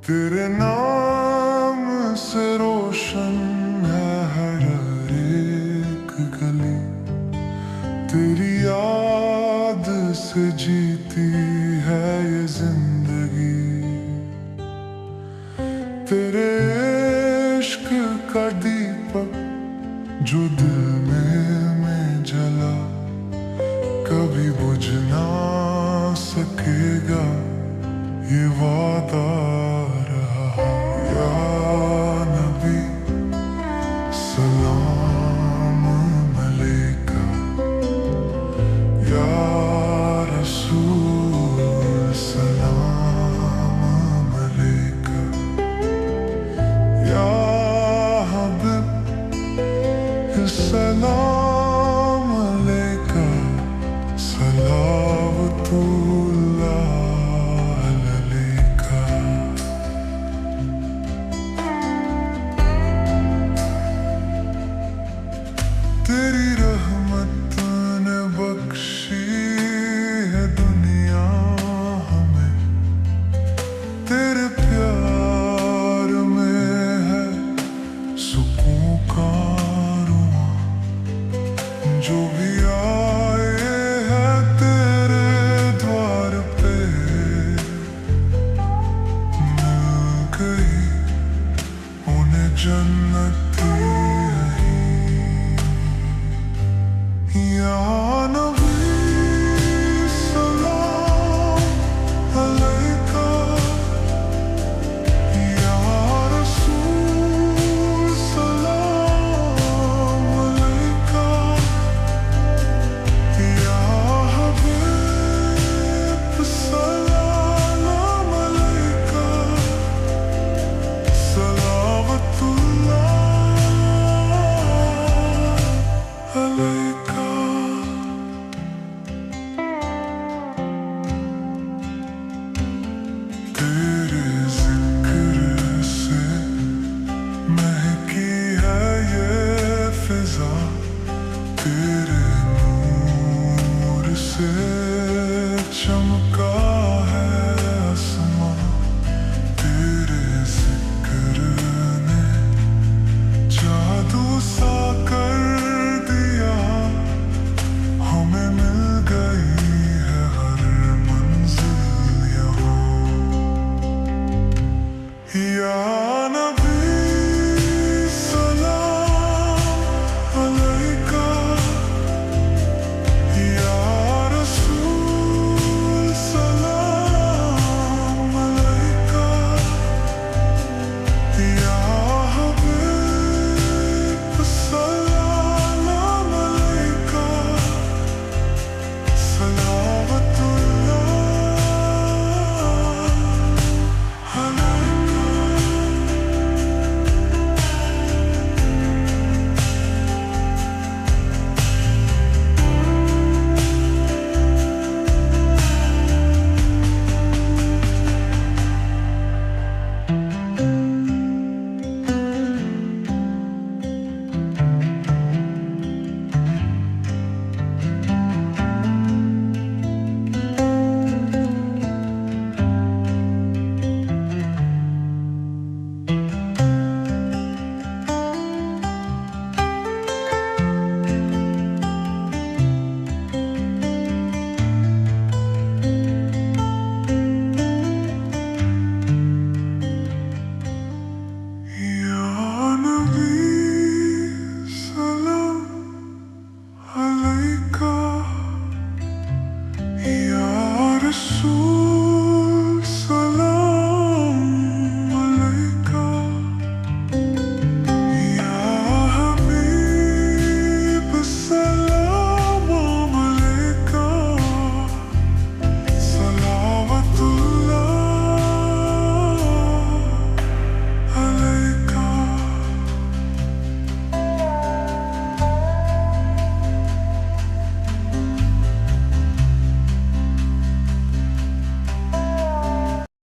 तेरे नाम से रोशन है हर एक गली, तेरी याद से जीती है ये जिंदगी। तेरे इश्क का दीपक जो दिल में जला, कभी बुझ ना सकेगा ये वादा रहा। या नबी सलाम अलैका, या रसूल सलाम अलैका, या हबीब सलाम अलैका, सलावतुल्लाह अलैका। तेरी रहमत ने बख्शी है दुनिया हमें, तेरे प्यार में है सुकून का रुआ। जो भी आए हैं तेरे द्वार पे, मिल गई उन्हें जन्नत